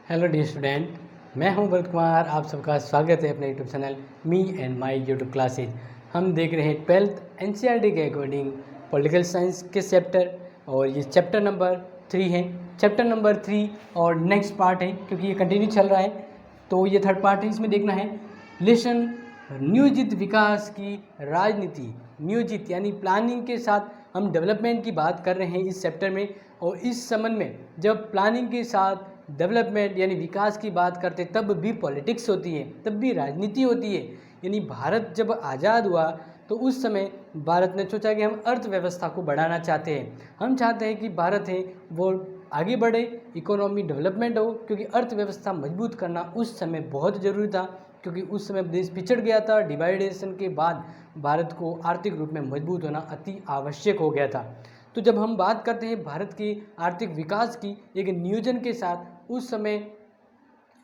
Hello dear student, मैं हूं भरत कुमार। आप सबका स्वागत है अपने YouTube channel me and my YouTube classes. हम देख रहे हैं 12th एनसीईआरटी के अकॉर्डिंग पॉलिटिकल साइंस के चैप्टर, और ये चैप्टर नंबर 3 है। चैप्टर नंबर 3 और नेक्स्ट पार्ट है, क्योंकि ये कंटिन्यू चल रहा है तो ये थर्ड पार्ट है। इसमें देखना है लेसन नियोजित विकास की राजनीति। नियोजित यानी प्लानिंग के साथ हम डेवलपमेंट की बात कर रहे हैं इस चैप्टर में। और इस संबंध में जब प्लानिंग के साथ डेवलपमेंट यानी विकास की बात करते तब भी पॉलिटिक्स होती है, तब भी राजनीति होती है। यानी भारत जब आज़ाद हुआ तो उस समय भारत ने सोचा कि हम अर्थव्यवस्था को बढ़ाना चाहते हैं। हम चाहते हैं कि भारत है वो आगे बढ़े, इकोनॉमी डेवलपमेंट हो, क्योंकि अर्थव्यवस्था मजबूत करना उस समय बहुत ज़रूरी था, क्योंकि उस समय देश पिछड़ गया था। डिवाइडेशन के बाद भारत को आर्थिक रूप में मजबूत होना अति आवश्यक हो गया था। तो जब हम बात करते हैं भारत की आर्थिक विकास की एक नियोजन के साथ, उस समय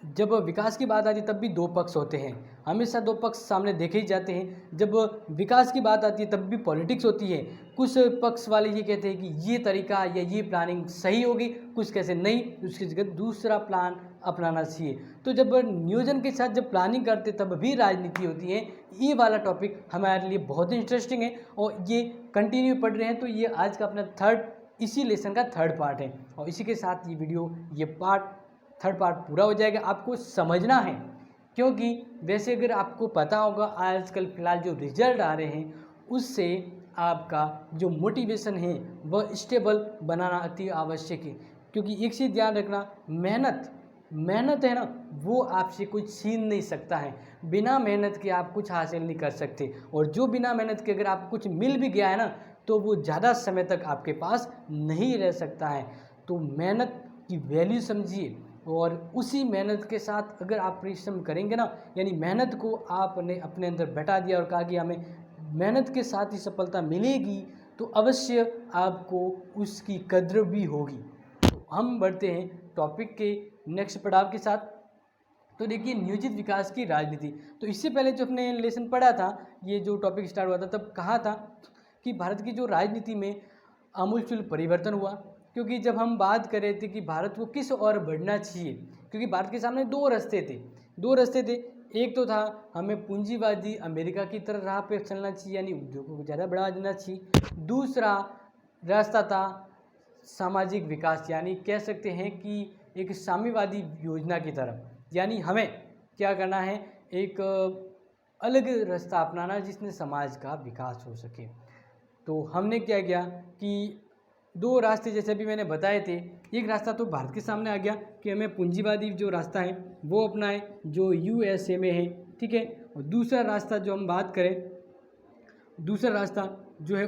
जब विकास की बात आती है तब भी दो पक्ष होते हैं, हमेशा दो पक्ष सामने देखे ही जाते हैं। जब विकास की बात आती है तब भी पॉलिटिक्स होती है। कुछ पक्ष वाले ये कहते हैं कि ये तरीका या ये प्लानिंग सही होगी, कुछ कैसे नहीं, उसकी जगह दूसरा प्लान अपनाना चाहिए। तो जब नियोजन के साथ जब प्लानिंग करते तब भी राजनीति होती है। ये वाला टॉपिक हमारे लिए बहुत ही इंटरेस्टिंग है और ये कंटिन्यू पढ़ रहे हैं, तो ये आज का अपना इसी लेसन का थर्ड पार्ट है। और इसी के साथ ये वीडियो थर्ड पार्ट पूरा हो जाएगा। आपको समझना है, क्योंकि वैसे अगर आपको पता होगा आजकल फ़िलहाल जो रिजल्ट आ रहे हैं उससे आपका जो मोटिवेशन है वह स्टेबल बनाना अति आवश्यक है। क्योंकि एक चीज़ ध्यान रखना, मेहनत है ना, वो आपसे कुछ छीन नहीं सकता है। बिना मेहनत के आप कुछ हासिल नहीं कर सकते, और जो बिना मेहनत के अगर आपको कुछ मिल भी गया है ना तो वो ज़्यादा समय तक आपके पास नहीं रह सकता है। तो मेहनत की वैल्यू समझिए, और उसी मेहनत के साथ अगर आप परिश्रम करेंगे ना, यानी मेहनत को आपने अपने अंदर बैठा दिया और कहा कि हमें मेहनत के साथ ही सफलता मिलेगी, तो अवश्य आपको उसकी कद्र भी होगी। तो हम बढ़ते हैं टॉपिक के नेक्स्ट पड़ाव के साथ। तो देखिए, नियोजित विकास की राजनीति। तो इससे पहले जो अपने लेसन पढ़ा था, ये जो टॉपिक स्टार्ट हुआ था तब कहा था कि भारत की जो राजनीति में आमूलचूल परिवर्तन हुआ। क्योंकि जब हम बात कर रहे थे कि भारत को किस ओर बढ़ना चाहिए, क्योंकि भारत के सामने दो रास्ते थे। एक तो था हमें पूंजीवादी अमेरिका की तरह राह पे चलना चाहिए, यानी उद्योगों को ज़्यादा बढ़ावा देना चाहिए। दूसरा रास्ता था सामाजिक विकास, यानी कह सकते हैं कि एक साम्यवादी योजना की तरफ, यानी हमें क्या करना है, एक अलग रास्ता अपनाना जिसमें समाज का विकास हो सके। तो हमने क्या किया कि दो रास्ते जैसे भी मैंने बताए थे, एक रास्ता तो भारत के सामने आ गया कि हमें पूंजीवादी जो रास्ता है वो अपनाएं जो यूएसए में है, ठीक है। और दूसरा रास्ता जो हम बात करें, दूसरा रास्ता जो है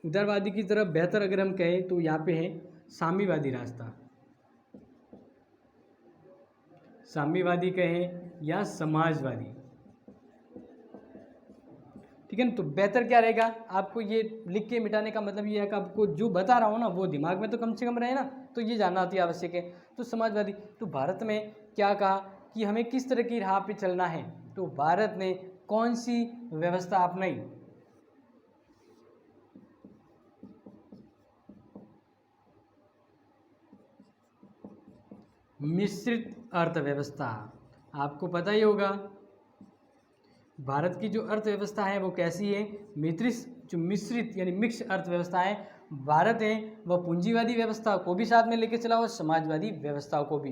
उदारवादी की तरफ बेहतर अगर हम कहें तो यहाँ पे है साम्यवादी रास्ता, साम्यवादी कहें या समाजवादी, ठीक है ना। तो बेहतर क्या रहेगा, आपको ये लिख के मिटाने का मतलब ये है कि आपको जो बता रहा हूँ ना वो दिमाग में तो कम से कम रहे ना, तो ये जानना अति आवश्यक है। तो समाजवादी, तो भारत में क्या कहा कि हमें किस तरह की राह पे चलना है, तो भारत ने कौन सी व्यवस्था अपनाई, मिश्रित अर्थव्यवस्था। आपको पता ही होगा भारत की जो अर्थव्यवस्था है वो कैसी है, मिश्रित यानी मिक्स अर्थव्यवस्था है। भारत है वह पूंजीवादी व्यवस्था को भी साथ में लेके चला और समाजवादी व्यवस्थाओं को भी,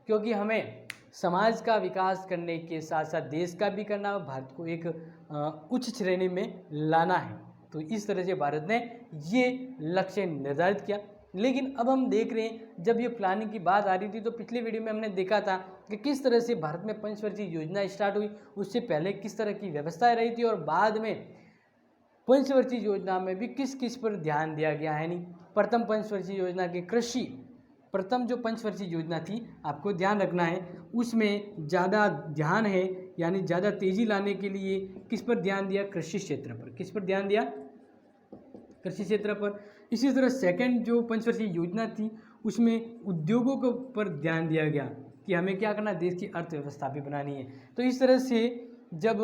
क्योंकि हमें समाज का विकास करने के साथ साथ देश का भी करना है, भारत को एक उच्च श्रेणी में लाना है। तो इस तरह से भारत ने ये लक्ष्य निर्धारित किया। लेकिन अब हम देख रहे हैं, जब ये प्लानिंग की बात आ रही थी तो पिछले वीडियो में हमने देखा था कि किस तरह से भारत में पंचवर्षीय योजना स्टार्ट हुई, उससे पहले किस तरह की व्यवस्थाएं रही थी, और बाद में पंचवर्षीय योजना में भी किस किस पर ध्यान दिया गया है। नहीं, प्रथम पंचवर्षीय योजना के प्रथम जो पंचवर्षीय योजना थी, आपको ध्यान रखना है उसमें ज़्यादा ध्यान है, यानी ज़्यादा तेज़ी लाने के लिए किस पर ध्यान दिया, कृषि क्षेत्र पर। किस पर ध्यान दिया, कृषि क्षेत्र पर। इसी तरह सेकंड जो पंचवर्षीय योजना थी उसमें उद्योगों के पर ध्यान दिया गया कि हमें क्या करना, देश की अर्थव्यवस्था भी बनानी है। तो इस तरह से जब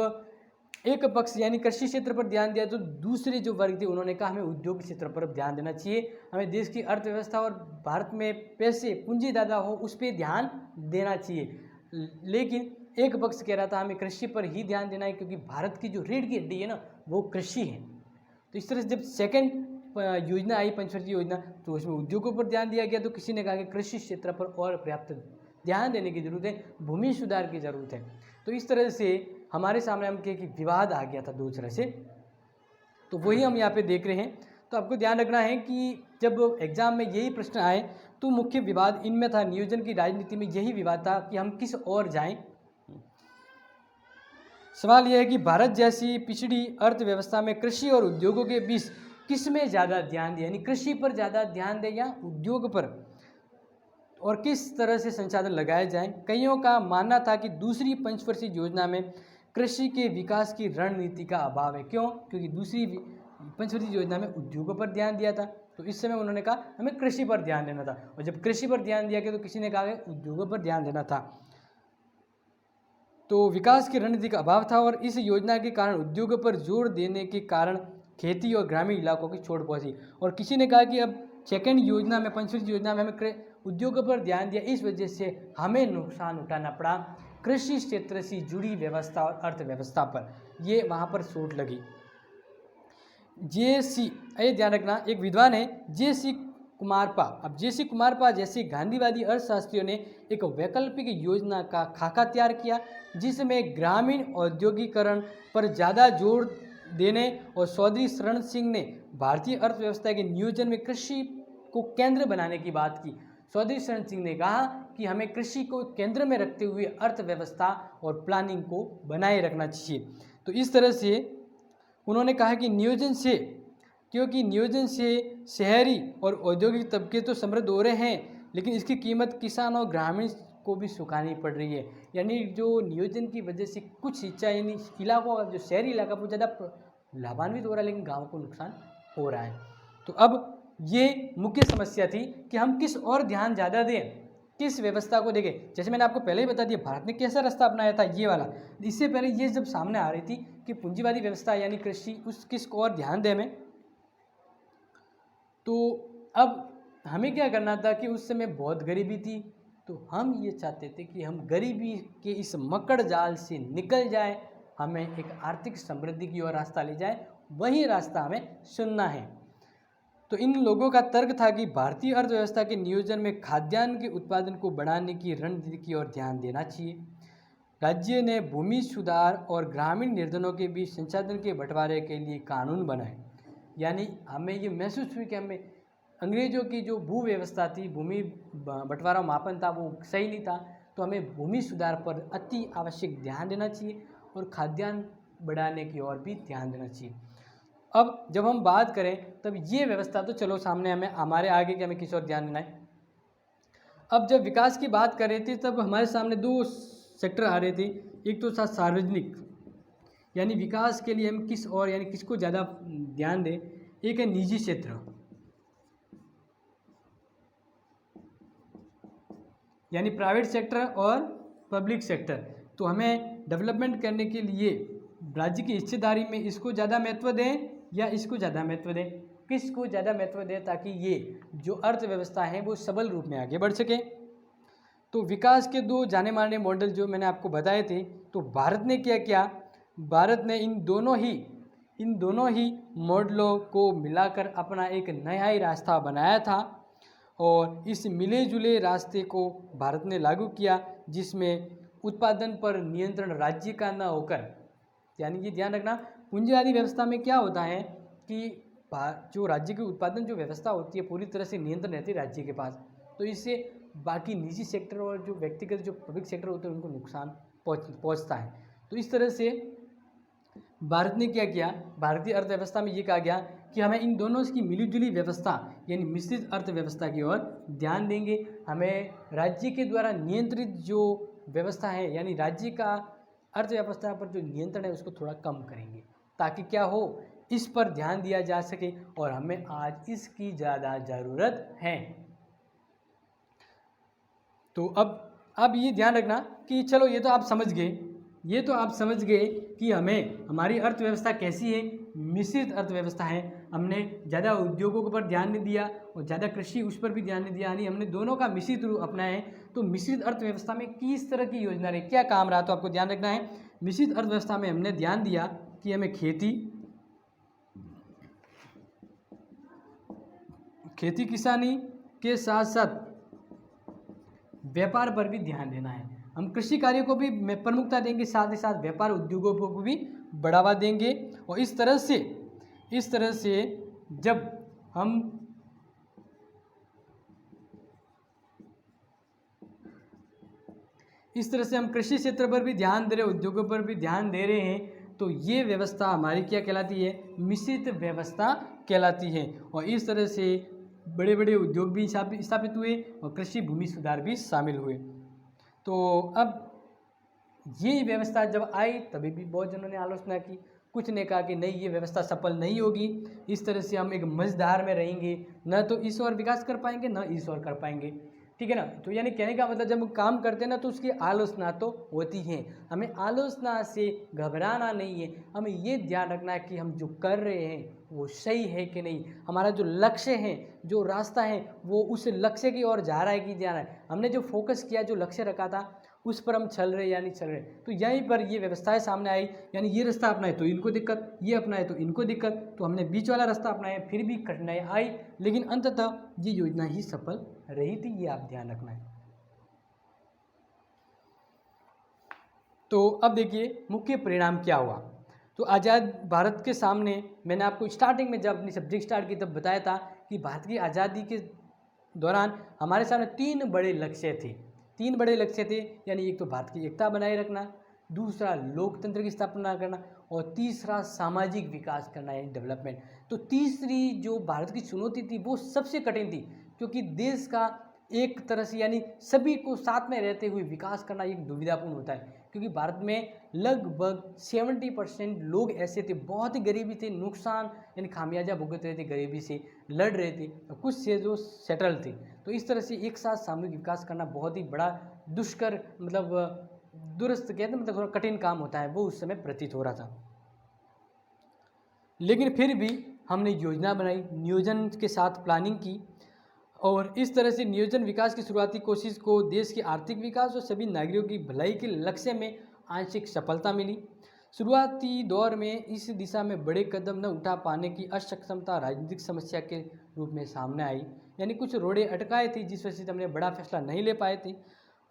एक पक्ष यानी कृषि क्षेत्र पर ध्यान दिया, तो दूसरे जो वर्ग थे उन्होंने कहा हमें उद्योग क्षेत्र पर ध्यान देना चाहिए, हमें देश की अर्थव्यवस्था और भारत में पैसे पूंजी ज़्यादा हो उस पर ध्यान देना चाहिए। लेकिन एक पक्ष कह रहा था हमें कृषि पर ही ध्यान देना है, क्योंकि भारत की जो रीढ़ की हड्डी है ना वो कृषि है। तो इस तरह से जब सेकंड योजना आई, पंचवर्षीय योजना, तो उसमें उद्योगों पर ध्यान दिया गया, तो किसी ने कहा कि कृषि क्षेत्र पर और पर्याप्त ध्यान देने की जरूरत है, भूमि सुधार की जरूरत है। तो इस तरह से हमारे सामने हम कहे कि विवाद आ गया था दो तरह से, तो वही हम यहाँ पे देख रहे हैं। तो आपको ध्यान रखना है कि जब एग्जाम में यही प्रश्न आए तो मुख्य विवाद इनमें था, नियोजन की राजनीति में यही विवाद था कि हम किस ओर जाएं। सवाल यह है कि भारत जैसी पिछड़ी अर्थव्यवस्था में कृषि और उद्योगों के बीच किस में ज़्यादा ध्यान दें, यानी कृषि पर ज़्यादा ध्यान दें या उद्योग पर, और किस तरह से संसाधन लगाए जाएं। कईयों का मानना था कि दूसरी पंचवर्षीय योजना में कृषि के विकास की रणनीति का अभाव है। क्यों? क्योंकि दूसरी पंचवर्षीय योजना में उद्योगों पर ध्यान दिया था, तो इस समय उन्होंने कहा हमें कृषि पर ध्यान देना था, और जब कृषि पर ध्यान दिया गया तो किसी ने कहा कि उद्योगों पर ध्यान देना था। तो विकास की रणनीति का अभाव था, और इस योजना के कारण उद्योगों पर जोर देने के कारण खेती और ग्रामीण इलाकों की छोड़ पहुंची। और किसी ने कहा कि अब सेकंड योजना में, पंचवर्षीय योजना में हमें उद्योगों पर ध्यान दिया, इस वजह से हमें नुकसान उठाना पड़ा कृषि क्षेत्र से जुड़ी व्यवस्था और अर्थव्यवस्था पर, ये वहाँ पर चोट लगी। जे.सी. ये ध्यान रखना, एक विद्वान है जे.सी. कुमारपा। अब जे.सी. कुमारपा जैसे गांधीवादी अर्थशास्त्रियों ने एक वैकल्पिक योजना का खाका तैयार किया, जिसमें ग्रामीण औद्योगिकरण पर ज़्यादा जोर देने, और चौधरी शरण सिंह ने भारतीय अर्थव्यवस्था के नियोजन में कृषि को केंद्र बनाने की बात की। चौधरी शरण सिंह ने कहा कि हमें कृषि को केंद्र में रखते हुए अर्थव्यवस्था और प्लानिंग को बनाए रखना चाहिए। तो इस तरह से उन्होंने कहा कि नियोजन से, क्योंकि नियोजन से शहरी और औद्योगिक तबके तो समृद्ध हो रहे हैं, लेकिन इसकी कीमत किसान और ग्रामीण को भी चुकानी पड़ रही है। यानी जो नियोजन की वजह से कुछ हिस्सा, यानी इलाकों का, जो शहरी इलाका वो ज़्यादा लाभान्वित हो रहा है, लेकिन गाँव को नुकसान हो रहा है। तो अब ये मुख्य समस्या थी कि हम किस और ध्यान ज़्यादा दें, किस व्यवस्था को देखें। जैसे मैंने आपको पहले ही बता दिया भारत ने कैसा रास्ता अपनाया था, ये वाला। इससे पहले ये जब सामने आ रही थी कि पूंजीवादी व्यवस्था यानी कृषि, उस किस को और ध्यान दें हमें, तो अब हमें क्या करना था कि उस समय बहुत गरीबी थी, तो हम ये चाहते थे कि हम गरीबी के इस मकड़ जाल से निकल जाए, हमें एक आर्थिक समृद्धि की ओर रास्ता ले जाए, वही रास्ता हमें चुनना है। तो इन लोगों का तर्क था कि भारतीय अर्थव्यवस्था के नियोजन में खाद्यान्न के उत्पादन को बढ़ाने की रणनीति की ओर ध्यान देना चाहिए। राज्य ने भूमि सुधार और ग्रामीण निर्धनों के बीच संसाधन के बंटवारे के लिए कानून बनाए। यानी हमें ये महसूस हुई कि हमें अंग्रेजों की जो भू व्यवस्था थी, भूमि बंटवारा मापन था, वो सही नहीं था, तो हमें भूमि सुधार पर अति आवश्यक ध्यान देना चाहिए और खाद्यान्न बढ़ाने की ओर भी ध्यान देना चाहिए। अब जब हम बात करें तब ये व्यवस्था तो चलो सामने, हमें हमारे आगे कि हमें किस ओर ध्यान देना है। अब जब विकास की बात कर रहे थे तब हमारे सामने दो सेक्टर आ रहे थे। एक तो था सार्वजनिक, यानी विकास के लिए हम किस और, यानी किसको ज़्यादा ध्यान दें। एक है निजी क्षेत्र, यानी प्राइवेट सेक्टर और पब्लिक सेक्टर। तो हमें डेवलपमेंट करने के लिए राज्य की हिस्सेदारी में इसको ज़्यादा महत्व दें या इसको ज़्यादा महत्व दें, किसको ज़्यादा महत्व दें, ताकि ये जो अर्थव्यवस्था है वो सबल रूप में आगे बढ़ सके। तो विकास के दो जाने माने मॉडल जो मैंने आपको बताए थे, तो भारत ने क्या किया, भारत ने इन दोनों ही मॉडलों को मिलाकर अपना एक नया ही रास्ता बनाया था, और इस मिले जुले रास्ते को भारत ने लागू किया, जिसमें उत्पादन पर नियंत्रण राज्य का न होकर, यानी ये ध्यान रखना पूंजीवादी व्यवस्था में क्या होता है कि जो राज्य की उत्पादन जो व्यवस्था होती है पूरी तरह से नियंत्रण रहती है राज्य के पास, तो इससे बाकी निजी सेक्टर और जो व्यक्तिगत जो पब्लिक सेक्टर होते हैं उनको नुकसान पहुंचता है। तो इस तरह से भारत ने क्या किया, भारतीय अर्थव्यवस्था में ये कहा गया कि हमें इन दोनों की मिलीजुली व्यवस्था यानी मिश्रित अर्थव्यवस्था की ओर ध्यान देंगे। हमें राज्य के द्वारा नियंत्रित जो व्यवस्था है, यानी राज्य का अर्थव्यवस्था पर जो नियंत्रण है उसको थोड़ा कम करेंगे, ताकि क्या हो, इस पर ध्यान दिया जा सके, और हमें आज इसकी ज़्यादा ज़रूरत है। तो अब ये ध्यान रखना कि चलो ये तो आप समझ गए ये तो आप समझ गए कि हमें हमारी अर्थव्यवस्था कैसी है, मिश्रित अर्थव्यवस्था है। हमने ज़्यादा उद्योगों पर ध्यान नहीं दिया और ज़्यादा कृषि उस पर भी ध्यान नहीं दिया, यानी हमने दोनों का मिश्रित रूप अपनाया है। तो मिश्रित अर्थव्यवस्था में किस तरह की योजना रही, क्या काम रहा, तो आपको ध्यान रखना है। मिश्रित अर्थव्यवस्था में हमने ध्यान दिया कि हमें खेती किसानी के साथ साथ व्यापार पर भी ध्यान देना है। हम कृषि कार्यों को भी प्रमुखता देंगे, साथ ही साथ व्यापार उद्योगों को भी बढ़ावा देंगे। और इस तरह से जब हम कृषि क्षेत्र पर भी ध्यान दे रहे हैं, उद्योगों पर भी ध्यान दे रहे हैं, तो ये व्यवस्था हमारी क्या कहलाती है, मिश्रित व्यवस्था कहलाती है। और इस तरह से बड़े बड़े उद्योग भी स्थापित हुए और कृषि भूमि सुधार भी शामिल हुए। तो अब ये व्यवस्था जब आई तभी भी बहुत जनों ने आलोचना की, कुछ ने कहा कि नहीं, ये व्यवस्था सफल नहीं होगी, इस तरह से हम एक मझधार में रहेंगे, न तो इस ओर विकास कर पाएंगे न इस ओर कर पाएंगे, ठीक है ना। तो यानी कहने का मतलब, जब हम काम करते हैं ना तो उसकी आलोचना तो होती है, हमें आलोचना से घबराना नहीं है। हमें ये ध्यान रखना है कि हम जो कर रहे हैं वो सही है कि नहीं, हमारा जो लक्ष्य है, जो रास्ता है, वो उस लक्ष्य की ओर जा रहा है कि जा रहा है। हमने जो फोकस किया, जो लक्ष्य रखा था, उस पर हम चल रहे या नहीं चल रहे। तो यहीं पर ये व्यवस्थाएं सामने आई, यानी ये रास्ता अपनाए तो इनको दिक्कत, ये अपनाए तो इनको दिक्कत, तो हमने बीच वाला रास्ता अपनाया, फिर भी कठिनाई आई, लेकिन अंततः ये योजना ही सफल रही थी, ये आप ध्यान रखना है। तो अब देखिए मुख्य परिणाम क्या हुआ। तो आज़ाद भारत के सामने, मैंने आपको स्टार्टिंग में जब अपनी सब्जेक्ट स्टार्ट की तब बताया था कि भारत की आज़ादी के दौरान हमारे सामने तीन बड़े लक्ष्य थे, यानी एक तो भारत की एकता बनाए रखना, दूसरा लोकतंत्र की स्थापना करना, और तीसरा सामाजिक विकास करना, यानी डेवलपमेंट। तो तीसरी जो भारत की चुनौती थी वो सबसे कठिन थी, क्योंकि देश का एक तरह से, यानी सभी को साथ में रहते हुए विकास करना एक दुविधापूर्ण होता है, क्योंकि भारत में लगभग 70% लोग ऐसे थे, बहुत ही गरीबी थे, नुकसान यानी खामियाजा भुगत रहे थे, गरीबी से लड़ रहे थे, और कुछ से जो सेटल थे। तो इस तरह से एक साथ सामूहिक विकास करना बहुत ही बड़ा दुष्कर, मतलब दुरुस्त कहते हैं, मतलब थोड़ा कठिन काम होता है, वो उस समय प्रतीत हो रहा था। लेकिन फिर भी हमने योजना बनाई, नियोजन के साथ प्लानिंग की, और इस तरह से नियोजन विकास की शुरुआती कोशिश को देश के आर्थिक विकास और सभी नागरिकों की भलाई के लक्ष्य में आंशिक सफलता मिली। शुरुआती दौर में इस दिशा में बड़े कदम न उठा पाने की असक्षमता राजनीतिक समस्या के रूप में सामने आई, यानी कुछ रोड़े अटकाए थे, जिस वजह से हमने बड़ा फैसला नहीं ले पाए थे।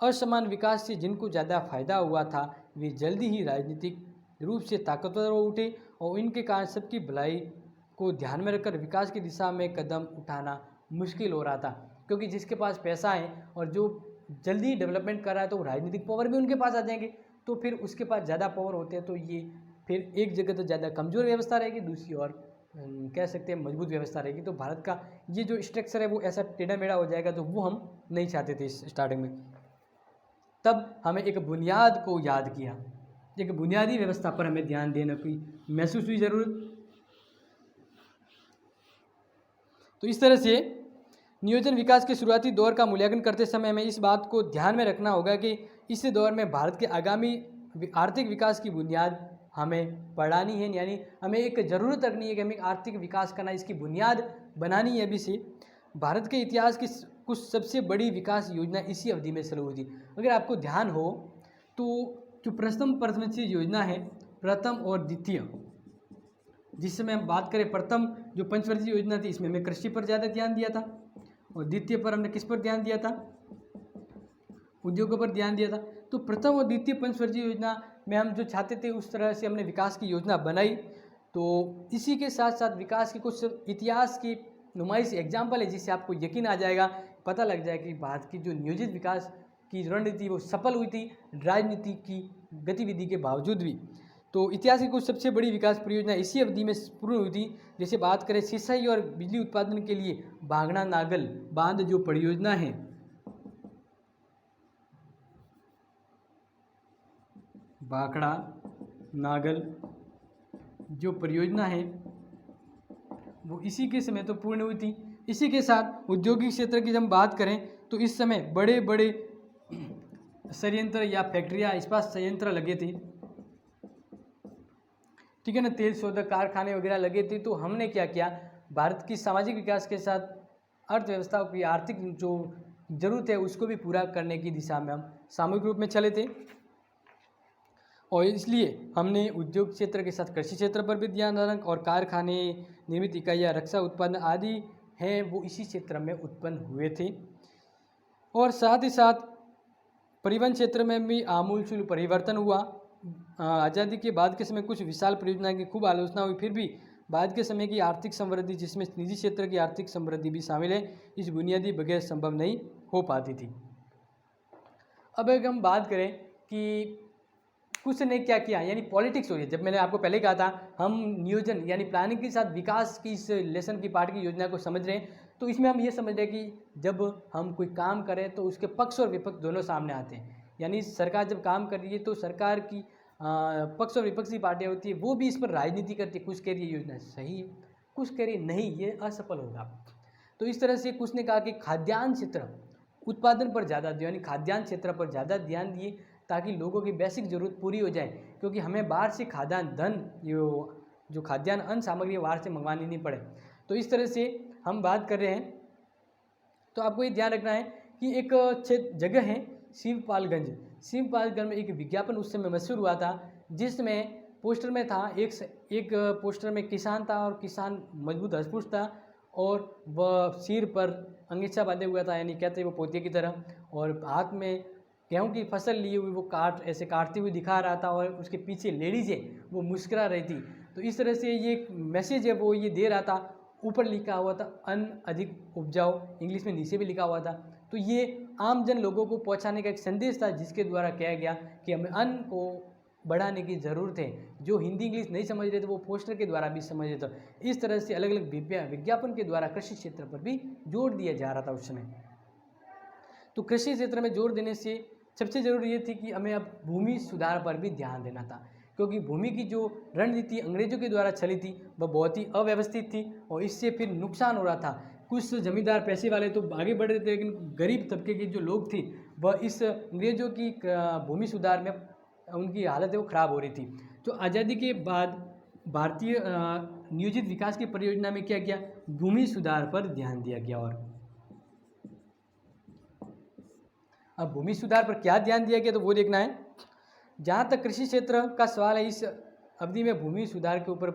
असमान विकास से जिनको ज़्यादा फायदा हुआ था, वे जल्दी ही राजनीतिक रूप से ताकतवर हो उठे, और इनके कारण सबकी भलाई को ध्यान में रखकर विकास की दिशा में कदम उठाना मुश्किल हो रहा था, क्योंकि जिसके पास पैसा है और जो जल्दी डेवलपमेंट कर रहा है, तो राजनीतिक पावर भी उनके पास आ जाएंगे, तो फिर उसके पास ज़्यादा पावर होते हैं, तो ये फिर एक जगह तो ज़्यादा कमज़ोर व्यवस्था रहेगी, दूसरी और कह सकते हैं मजबूत व्यवस्था रहेगी। तो भारत का ये जो स्ट्रक्चर है वो ऐसा टेढ़ा मेढ़ा हो जाएगा, तो वो हम नहीं चाहते थे स्टार्टिंग में। तब हमें एक बुनियाद को याद किया, एक बुनियादी व्यवस्था पर हमें ध्यान देने की महसूस हुई ज़रूरत। तो इस तरह से नियोजन विकास के शुरुआती दौर का मूल्यांकन करते समय हमें इस बात को ध्यान में रखना होगा कि इस दौर में भारत के आगामी आर्थिक विकास की बुनियाद हमें पढ़ानी है, यानी हमें एक ज़रूरत रखनी है कि हमें आर्थिक विकास करना, इसकी बुनियाद बनानी है अभी से। भारत के इतिहास की कुछ सबसे बड़ी विकास योजना इसी अवधि में शुरू हुई थी। अगर आपको ध्यान हो तो जो प्रथम पंचवर्षीय योजना है, प्रथम और द्वितीय, जिस समय हम बात करें, प्रथम जो पंचवर्षीय योजना थी इसमें हमें कृषि पर ज़्यादा ध्यान दिया था, और द्वितीय पर हमने किस पर ध्यान दिया था, उद्योगों पर ध्यान दिया था। तो प्रथम और द्वितीय पंचवर्षीय योजना में हम जो चाहते थे उस तरह से हमने विकास की योजना बनाई। तो इसी के साथ साथ विकास के कुछ इतिहास की नुमाइश एग्जाम्पल है, जिससे आपको यकीन आ जाएगा, पता लग जाएगा कि भारत की जो नियोजित विकास की रणनीति वो सफल हुई थी, राजनीति की गतिविधि के बावजूद भी। तो इतिहास की कुछ सबसे बड़ी विकास परियोजना इसी अवधि में पूर्ण हुई थी। जैसे बात करें सिंचाई और बिजली उत्पादन के लिए भाखड़ा नागल बांध जो परियोजना है, भाखड़ा नागल जो परियोजना है वो इसी के समय तो पूर्ण हुई थी। इसी के साथ औद्योगिक क्षेत्र की जब हम बात करें तो इस समय बड़े बड़े संयंत्र या फैक्ट्रियाँ, इस्पात संयंत्र लगे थे, ठीक है ना, तेल शोधक कारखाने वगैरह लगे थे। तो हमने क्या किया, भारत की सामाजिक विकास के साथ अर्थव्यवस्था की आर्थिक जो जरूरत है उसको भी पूरा करने की दिशा में हम सामूहिक रूप में चले थे। और इसलिए हमने उद्योग क्षेत्र के साथ कृषि क्षेत्र पर भी ध्यान रखा, और कारखाने, निर्मित इकाइयाँ, रक्षा उत्पादन आदि हैं वो इसी क्षेत्र में उत्पन्न हुए थे। और साथ ही साथ परिवहन क्षेत्र में भी आमूलचूल परिवर्तन हुआ। आज़ादी के बाद के समय कुछ विशाल परियोजनाओं की खूब आलोचना हुई, फिर भी बाद के समय की आर्थिक समृद्धि, जिसमें निजी क्षेत्र की आर्थिक समृद्धि भी शामिल है, इस बुनियादी बगैर संभव नहीं हो पाती थी। अब अगर हम बात करें कि कुछ ने क्या किया, यानी पॉलिटिक्स हो रही है। जब मैंने आपको पहले कहा था हम नियोजन यानी प्लानिंग के साथ विकास की इस लेसन की पार्ट की योजना को समझ रहे हैं, तो इसमें हम ये समझ रहे हैं कि जब हम कोई काम करें तो उसके पक्ष और विपक्ष दोनों सामने आते हैं। यानी सरकार जब काम कर रही है तो सरकार की पक्ष और विपक्ष की पार्टियाँ होती है, वो भी इस पर राजनीति करती है। कुछ कह रही है योजना सही है, कुछ कह रही है नहीं ये असफल होगा। तो इस तरह से कुछ ने कहा कि खाद्यान्न क्षेत्र उत्पादन पर ज़्यादा दिया, यानी खाद्यान्न क्षेत्र पर ज़्यादा ध्यान दिए ताकि लोगों की बेसिक ज़रूरत पूरी हो जाए, क्योंकि हमें बाहर से खाद्यान्न जो खाद्यान्न अन्न सामग्री है बाहर से मंगवानी नहीं पड़े। तो इस तरह से हम बात कर रहे हैं। तो आपको ये ध्यान रखना है कि एक जगह है शिवपालगंज। शिवपालगंज में एक विज्ञापन उस समय मशहूर हुआ था, जिसमें पोस्टर में था एक पोस्टर में किसान था, और किसान मजबूत हष्टपुष्ट था, और वह सिर पर अंगीछा बांधे हुआ था, यानी कहते वो पोते की तरह, और हाथ में गेहूं की फसल लिए हुई वो ऐसे काटती हुई दिखा रहा था, और उसके पीछे लेडीज है वो मुस्कुरा रही थी। तो इस तरह से ये मैसेज है वो ये दे रहा था। ऊपर लिखा हुआ था अन्न अधिक उपजाओ, इंग्लिश में नीचे भी लिखा हुआ था। तो ये आम जन लोगों को पहुंचाने का एक संदेश था, जिसके द्वारा कहा गया कि हमें अन्न को बढ़ाने की ज़रूरत है। जो हिंदी इंग्लिश नहीं समझ रहे थे वो पोस्टर के द्वारा भी समझ रहे थे। इस तरह से अलग अलग विज्ञापन के द्वारा कृषि क्षेत्र पर भी जोर दिया जा रहा था उस समय। तो कृषि क्षेत्र में जोर देने से सबसे ज़रूरी ये थी कि हमें अब भूमि सुधार पर भी ध्यान देना था, क्योंकि भूमि की जो रणनीति अंग्रेजों के द्वारा चली थी वह बहुत ही अव्यवस्थित थी, और इससे फिर नुकसान हो रहा था। कुछ जमींदार पैसे वाले तो आगे बढ़ रहे थे, लेकिन गरीब तबके के जो लोग थे वह इस अंग्रेजों की भूमि सुधार में उनकी हालत है वो ख़राब हो रही थी। तो आज़ादी के बाद भारतीय नियोजित विकास की परियोजना में क्या किया, भूमि सुधार पर ध्यान दिया गया। और अब भूमि सुधार पर क्या ध्यान दिया गया तो वो देखना है। जहाँ तक कृषि क्षेत्र का सवाल है, इस अवधि में भूमि सुधार के ऊपर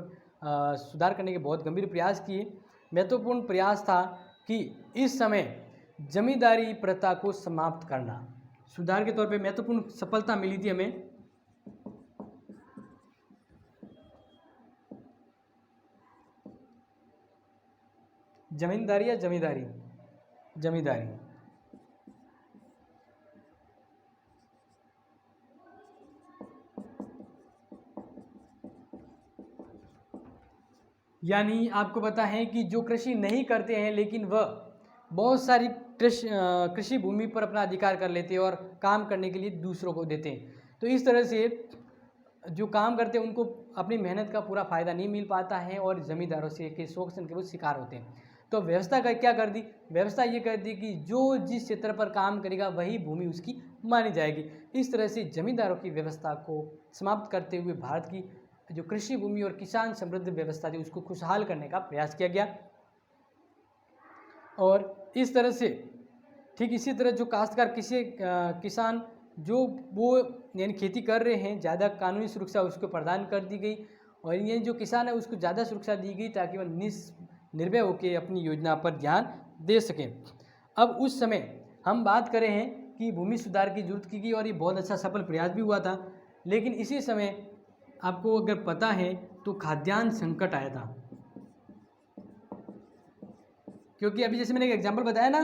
सुधार करने के बहुत गंभीर प्रयास किए। महत्वपूर्ण प्रयास था कि इस समय जमींदारी प्रथा को समाप्त करना। सुधार के तौर पे महत्वपूर्ण सफलता मिली थी हमें। जमींदारी या जमींदारी जमींदारी यानी आपको पता है कि जो कृषि नहीं करते हैं लेकिन वह बहुत सारी कृषि भूमि पर अपना अधिकार कर लेते हैं और काम करने के लिए दूसरों को देते हैं। तो इस तरह से जो काम करते हैं उनको अपनी मेहनत का पूरा फ़ायदा नहीं मिल पाता है, और ज़मींदारों से के शोषण के वो शिकार होते हैं। तो व्यवस्था का क्या कर दी, व्यवस्था ये कर दी कि जो जिस क्षेत्र पर काम करेगा वही भूमि उसकी मानी जाएगी। इस तरह से ज़मींदारों की व्यवस्था को समाप्त करते हुए भारत की जो कृषि भूमि और किसान समृद्ध व्यवस्था थी उसको खुशहाल करने का प्रयास किया गया। और इस तरह से ठीक इसी तरह जो काश्तकार किसान जो वो यानी खेती कर रहे हैं, ज़्यादा कानूनी सुरक्षा उसको प्रदान कर दी गई, और ये जो किसान है उसको ज़्यादा सुरक्षा दी गई ताकि वह निर्भय होकर अपनी योजना पर ध्यान दे सकें। अब उस समय हम बात कर रहे हैं कि भूमि सुधार की जरूरत की गई, और ये बहुत अच्छा सफल प्रयास भी हुआ था। लेकिन इसी समय आपको अगर पता है तो खाद्यान्न संकट आया था, क्योंकि अभी जैसे मैंने एक एग्जांपल बताया ना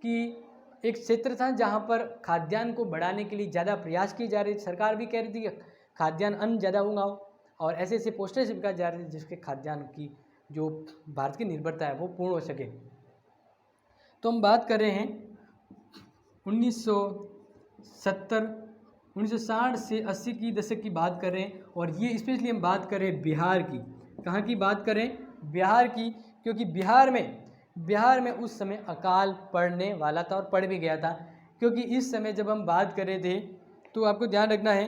कि एक क्षेत्र था जहां पर खाद्यान्न को बढ़ाने के लिए ज़्यादा प्रयास किए जा रहे थे। सरकार भी कह रही थी कि खाद्यान्न अन्न ज़्यादा उगाओ, और ऐसे ऐसे पोस्टर चिपकाए जा रहे थे जिसके खाद्यान्न की जो भारत की निर्भरता है वो पूर्ण हो सके। तो हम बात कर रहे हैं 1960 से 80 की दशक की बात कर रहे हैं, और ये स्पेशली हम बात कर रहे हैं बिहार की। कहाँ की बात करें, बिहार की, क्योंकि बिहार में उस समय अकाल पड़ने वाला था और पड़ भी गया था। क्योंकि इस समय जब हम बात कर रहे थे तो आपको ध्यान रखना है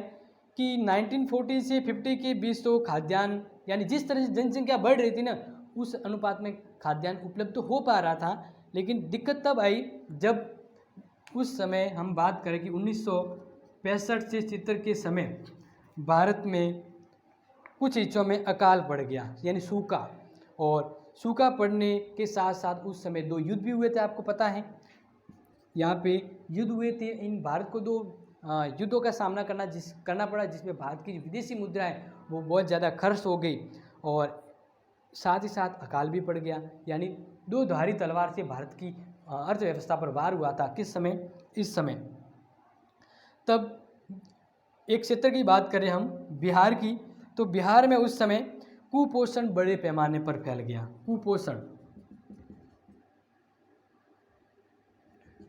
कि 1940 से 50 के बीच तो खाद्यान्न यानी जिस तरह से जनसंख्या बढ़ रही थी ना, उस अनुपात में खाद्यान्न उपलब्ध तो हो पा रहा था, लेकिन दिक्कत तब आई जब उस समय हम बात करें कि 1965 से 70 के समय भारत में कुछ हिस्सों में अकाल पड़ गया, यानी सूखा। और सूखा पड़ने के साथ साथ उस समय 2 युद्ध भी हुए थे, आपको पता है। यहाँ पे युद्ध हुए थे, इन भारत को 2 युद्धों का सामना करना पड़ा, जिसमें भारत की जो विदेशी मुद्रा है वो बहुत ज़्यादा खर्च हो गई, और साथ ही साथ अकाल भी पड़ गया। यानी 2 धारी तलवार से भारत की अर्थव्यवस्था पर वार हुआ था। किस समय? इस समय। तब एक क्षेत्र की बात करें हम बिहार की, तो बिहार में उस समय कुपोषण बड़े पैमाने पर फैल गया।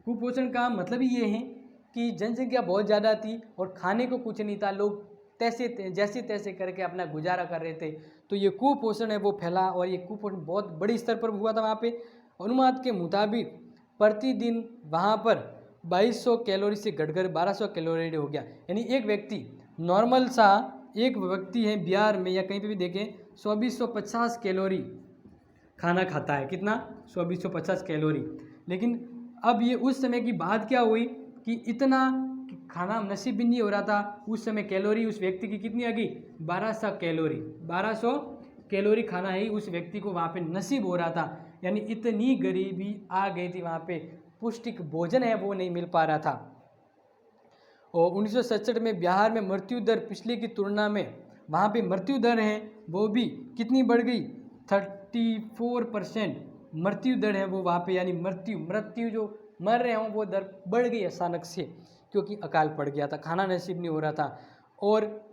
कुपोषण का मतलब ही ये है कि जनसंख्या बहुत ज़्यादा थी और खाने को कुछ नहीं था, लोग जैसे तैसे करके अपना गुजारा कर रहे थे। तो ये कुपोषण है वो फैला, और ये कुपोषण बहुत बड़ी स्तर पर हुआ था वहाँ पे। अनुमान के मुताबिक प्रतिदिन वहाँ पर 2200 कैलोरी से घटकर 1200 कैलोरी हो गया। यानी एक व्यक्ति नॉर्मल सा एक व्यक्ति है बिहार में या कहीं पे भी देखें 2450 कैलोरी खाना खाता है। कितना? 2450 कैलोरी। लेकिन अब ये उस समय की बात क्या हुई कि इतना खाना नसीब भी नहीं हो रहा था। उस समय कैलोरी उस व्यक्ति की कितनी आ गई? 1200 कैलोरी। 1200 कैलोरी खाना ही उस व्यक्ति को वहाँ पे नसीब हो रहा था। यानी इतनी गरीबी आ गई थी वहाँ पे, पौष्टिक भोजन है वो नहीं मिल पा रहा था। और 1967 में बिहार में मृत्यु दर पिछले की तुलना में वहाँ पे मृत्यु दर है वो भी कितनी बढ़ गई? 34% मृत्यु दर है वो वहाँ पे, यानी मृत्यु जो मर रहे हों वो दर बढ़ गई अचानक से, क्योंकि अकाल पड़ गया था, खाना नसीब नहीं हो रहा था। और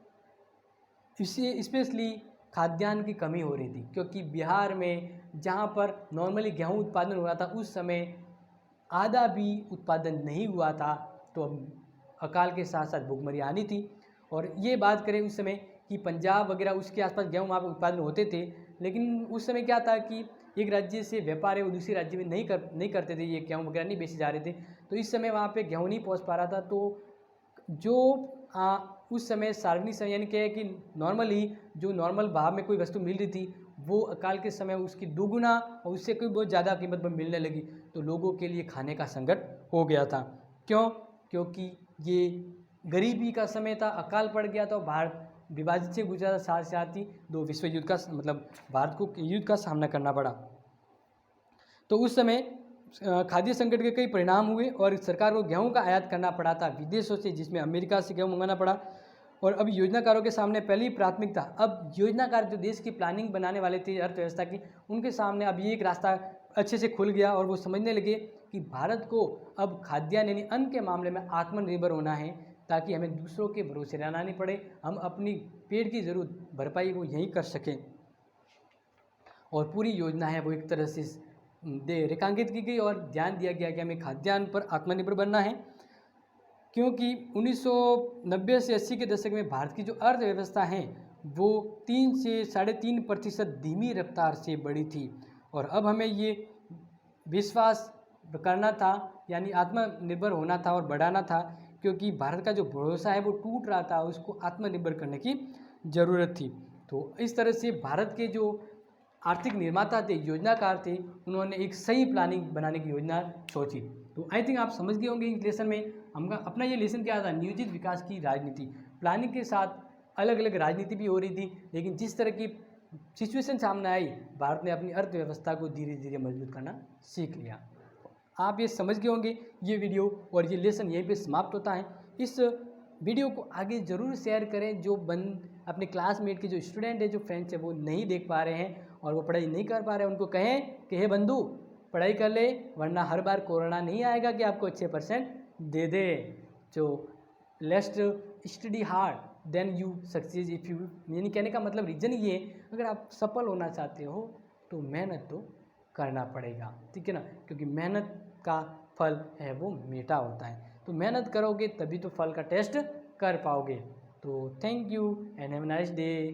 इसे स्पेशली खाद्यान्न की कमी हो रही थी, क्योंकि बिहार में जहाँ पर नॉर्मली गेहूँ उत्पादन हो रहा था उस समय आधा भी उत्पादन नहीं हुआ था। तो अकाल के साथ साथ भुखमरी आनी थी। और ये बात करें उस समय कि पंजाब वगैरह उसके आसपास गेहूँ वहाँ पर उत्पादन होते थे, लेकिन उस समय क्या था कि एक राज्य से व्यापार है वो दूसरे राज्य में नहीं करते थे, ये गेहूँ वगैरह नहीं बेचे जा रहे थे। तो इस समय वहाँ पे गेहूँ नहीं पहुँच पा रहा था। तो जो उस समय सार्वजनिक समय यानी क्या है कि नॉर्मली जो नॉर्मल भाव में कोई वस्तु मिल रही थी वो अकाल के समय उसकी दोगुना और उससे कोई बहुत ज़्यादा कीमत पर मिलने लगी, तो लोगों के लिए खाने का संकट हो गया था। क्यों? क्योंकि ये गरीबी का समय था, अकाल पड़ गया था, भारत विभाजित से गुजरा था, साथ साथ ही 2 विश्व युद्ध का मतलब भारत को युद्ध का सामना करना पड़ा। तो उस समय खाद्य संकट के कई परिणाम हुए और सरकार को गेहूं का आयात करना पड़ा था विदेशों से, जिसमें अमेरिका से गेहूं मंगाना पड़ा। और अब योजनाकारों के सामने पहली प्राथमिकता, अब योजनाकार जो देश की प्लानिंग बनाने वाले थे अर्थव्यवस्था की, उनके सामने अब ये एक रास्ता अच्छे से खुल गया और वो समझने लगे कि भारत को अब खाद्यान्न यानी अन्न के मामले में आत्मनिर्भर होना है, ताकि हमें दूसरों के भरोसे रहना नहीं पड़े, हम अपनी पेट की ज़रूरत भरपाई वो यहीं कर सकें। और पूरी योजना है वो एक तरह से रेखांकित की गई और ध्यान दिया गया कि हमें खाद्यान्न पर आत्मनिर्भर बनना है, क्योंकि 1990 से 80 के दशक में भारत की जो अर्थव्यवस्था है वो 3 से 3.5% धीमी रफ्तार से बढ़ी थी। और अब हमें ये विश्वास करना था, यानी आत्मनिर्भर होना था और बढ़ाना था, क्योंकि भारत का जो भरोसा है वो टूट रहा था, उसको आत्मनिर्भर करने की ज़रूरत थी। तो इस तरह से भारत के जो आर्थिक निर्माता थे, योजनाकार थे, उन्होंने एक सही प्लानिंग बनाने की योजना सोची। तो आई थिंक आप समझ गए होंगे इस लेसन में हमका अपना ये लेसन क्या था, नियोजित विकास की राजनीति। प्लानिंग के साथ अलग अलग राजनीति भी हो रही थी, लेकिन जिस तरह की सिचुएशन सामने आई, भारत ने अपनी अर्थव्यवस्था को धीरे धीरे मजबूत करना सीख लिया। आप ये समझ गए होंगे ये वीडियो, और ये लेसन यहीं पे समाप्त होता है। इस वीडियो को आगे ज़रूर शेयर करें, जो अपने क्लासमेट के जो स्टूडेंट है, जो फ्रेंड्स है, वो नहीं देख पा रहे हैं और वो पढ़ाई नहीं कर पा रहे हैं, उनको कहें कि हे बंधु पढ़ाई कर ले, वरना हर बार कोरोना नहीं आएगा कि आपको अच्छे परसेंट दे दे। जो least study hard then you success if you, यानी कहने का मतलब रीजन ये है, अगर आप सफल होना चाहते हो तो मेहनत तो करना पड़ेगा, ठीक है ना, क्योंकि मेहनत का फल है वो मीठा होता है। तो मेहनत करोगे तभी तो फल का टेस्ट कर पाओगे। तो thank you and have a nice day.